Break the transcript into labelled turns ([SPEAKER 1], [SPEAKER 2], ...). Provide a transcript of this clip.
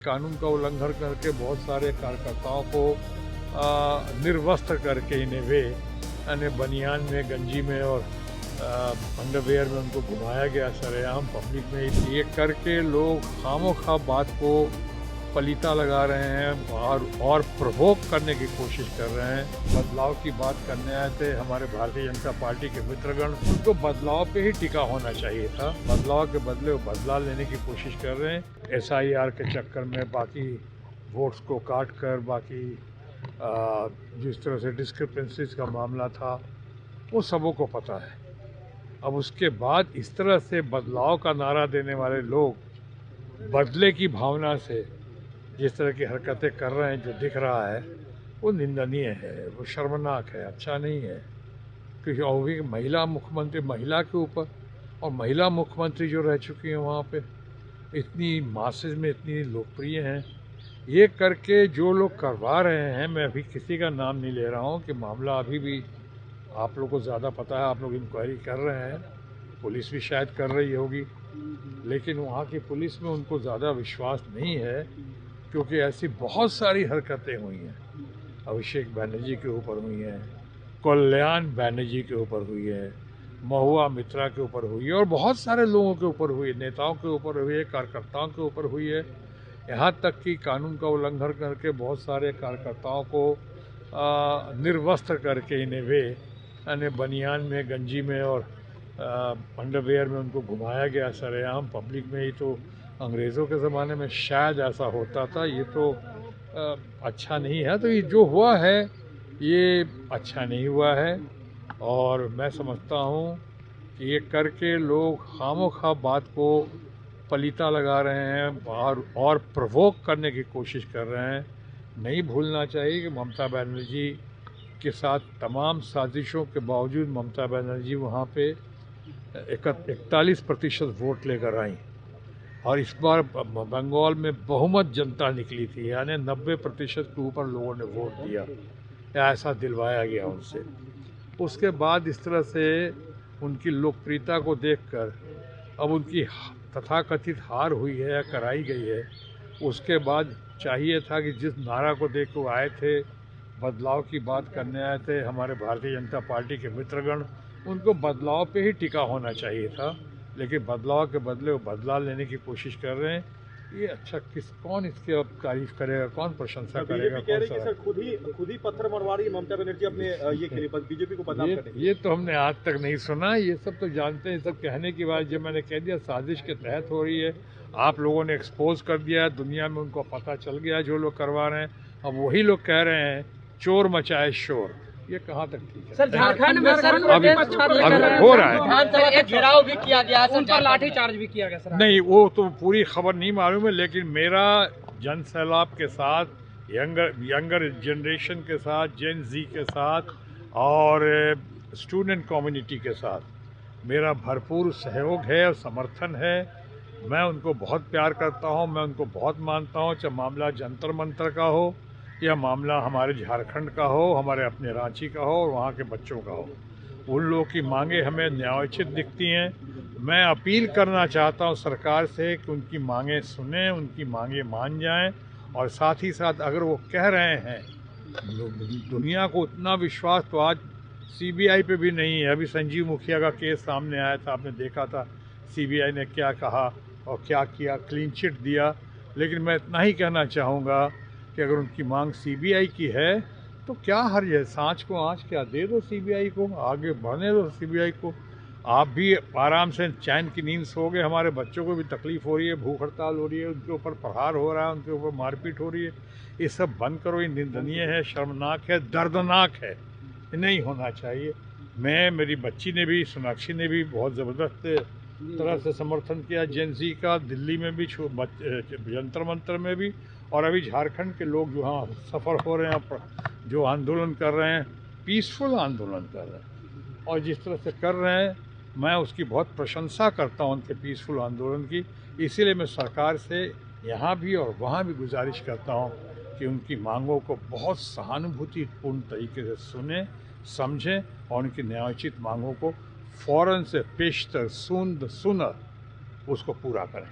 [SPEAKER 1] कानून का उल्लंघन करके बहुत सारे कार्यकर्ताओं को निर्वस्त्र करके इन्हें यानी बनियान में, गंजी में और अंडरवेयर में उनको घुमाया गया सरेआम पब्लिक में। ये करके लोग खामोखा बात को पलीता लगा रहे हैं और प्रवोक करने की कोशिश कर रहे हैं। बदलाव की बात करने आए थे हमारे भारतीय जनता पार्टी के मित्रगण, उनको बदलाव पे ही टिका होना चाहिए था। बदलाव के बदले वो बदलाव लेने की कोशिश कर रहे हैं। SIR के चक्कर में बाकी वोट्स को काट कर बाकी जिस तरह से डिस्क्रिपेंसीज का मामला था वो सबों को पता है। अब उसके बाद इस तरह से बदलाव का नारा देने वाले लोग बदले की भावना से जिस तरह की हरकतें कर रहे हैं, जो दिख रहा है वो निंदनीय है, वो शर्मनाक है, अच्छा नहीं है। क्योंकि और भी महिला मुख्यमंत्री, महिला के ऊपर, और महिला मुख्यमंत्री जो रह चुकी हैं वहाँ पे इतनी मासेज में इतनी लोकप्रिय हैं, ये करके जो लोग करवा रहे हैं, मैं अभी किसी का नाम नहीं ले रहा हूँ कि मामला अभी भी आप लोगों को ज़्यादा पता है, आप लोग इंक्वायरी कर रहे हैं, पुलिस भी शायद कर रही होगी, लेकिन वहाँ की पुलिस में उनको ज़्यादा विश्वास नहीं है क्योंकि ऐसी बहुत सारी हरकतें हुई हैं। अभिषेक बनर्जी के ऊपर हुई हैं, कल्याण बनर्जी के ऊपर हुई है, महुआ मित्रा के ऊपर हुई है और बहुत सारे लोगों के ऊपर हुई है, नेताओं के ऊपर हुई है, कार्यकर्ताओं के ऊपर हुई है। यहाँ तक कि कानून का उल्लंघन करके बहुत सारे कार्यकर्ताओं को निर्वस्त्र करके इन्हें यानी बनियान में, गंजी में और अंडरवेयर में उनको घुमाया गया सरेआम पब्लिक में। ही तो अंग्रेज़ों के ज़माने में शायद ऐसा होता था, ये तो अच्छा नहीं है। तो ये जो हुआ है ये अच्छा नहीं हुआ है और मैं समझता हूँ कि ये करके लोग खामोखा बात को पलीता लगा रहे हैं और प्रवोक करने की कोशिश कर रहे हैं। नहीं भूलना चाहिए कि ममता बनर्जी के साथ तमाम साजिशों के बावजूद ममता बनर्जी वहाँ पे 41% वोट लेकर आई और इस बार बंगाल में बहुमत जनता निकली थी, यानी 90% के ऊपर लोगों ने वोट दिया, ऐसा दिलवाया गया उनसे। उसके बाद इस तरह से उनकी लोकप्रियता को देखकर अब उनकी तथाकथित हार हुई है या कराई गई है, उसके बाद चाहिए था कि जिस नारा को देख कर आए थे, बदलाव की बात करने आए थे हमारे भारतीय जनता पार्टी के मित्रगण, उनको बदलाव पे ही टिका होना चाहिए था, लेकिन बदलाव के बदले वो बदलाव लेने की कोशिश कर रहे हैं। ये अच्छा कौन इसके अब तारीफ करेगा, कौन प्रशंसा करेगा?
[SPEAKER 2] कह रही कि सर खुद ही पत्थर मरवा रही है ममता बनर्जी अपने ये के लिए बीजेपी को बदनाम करने।
[SPEAKER 1] ये तो हमने आज तक नहीं सुना, ये सब तो जानते हैं। सब कहने की बात जब मैंने कह दिया साजिश के तहत हो रही है, आप लोगों ने एक्सपोज कर दिया, दुनिया में उनको पता चल गया जो लोग करवा रहे हैं। अब वही लोग कह रहे हैं चोर मचाए शोर, ये कहाँ तक ठीक है?
[SPEAKER 3] सर झारखंड में सर
[SPEAKER 1] अभी हो रहा है,
[SPEAKER 3] घेराव भी किया गया, उन पर लाठीचार्ज भी किया गया सर।
[SPEAKER 1] नहीं, वो तो पूरी खबर नहीं मालूम है, लेकिन मेरा जन सैलाब के साथ, यंगर जनरेशन के साथ, जेन जी के साथ और स्टूडेंट कम्युनिटी के साथ मेरा भरपूर सहयोग है और समर्थन है। मैं उनको बहुत प्यार करता हूँ, मैं उनको बहुत मानता हूँ, चाहे मामला जंतर मंतर का हो या मामला हमारे झारखंड का हो, हमारे अपने रांची का हो और वहाँ के बच्चों का हो। उन लोगों की मांगे हमें न्यायोचित दिखती हैं। मैं अपील करना चाहता हूँ सरकार से कि उनकी मांगे सुने, उनकी मांगे मान जाएं और साथ ही साथ अगर वो कह रहे हैं, दुनिया को उतना विश्वास तो आज CBI पे भी नहीं है। अभी संजीव मुखिया का केस सामने आया था, आपने देखा था CBI ने क्या कहा और क्या किया, क्लीन चिट दिया। लेकिन मैं इतना ही कहना चाहूँगा कि अगर उनकी मांग CBI की है तो क्या हर्ज है, सांच को आँच क्या, दे दो CBI को, आगे बढ़ने दो CBI को। आप भी आराम से चैन की नींद सो गए, हमारे बच्चों को भी तकलीफ़ हो रही है, भूख हड़ताल हो रही है, उनके ऊपर प्रहार हो रहा है, उनके ऊपर मारपीट हो रही है। ये सब बंद करो, ये निंदनीय है, शर्मनाक है, दर्दनाक है, नहीं होना चाहिए। मेरी बच्ची ने भी, सोनाक्षी ने भी बहुत ज़बरदस्त तरह से समर्थन किया जेन जी का, दिल्ली में भी, जंतर मंतर में भी, और अभी झारखंड के लोग जो हाँ सफ़र हो रहे हैं, जो आंदोलन कर रहे हैं, पीसफुल आंदोलन कर रहे हैं और जिस तरह से कर रहे हैं, मैं उसकी बहुत प्रशंसा करता हूं उनके पीसफुल आंदोलन की। इसीलिए मैं सरकार से यहाँ भी और वहाँ भी गुजारिश करता हूं कि उनकी मांगों को बहुत सहानुभूतिपूर्ण तरीके से सुने, समझें और उनकी न्यायोचित मांगों को फ़ौरन से पेशतर सूनर उसको पूरा करें।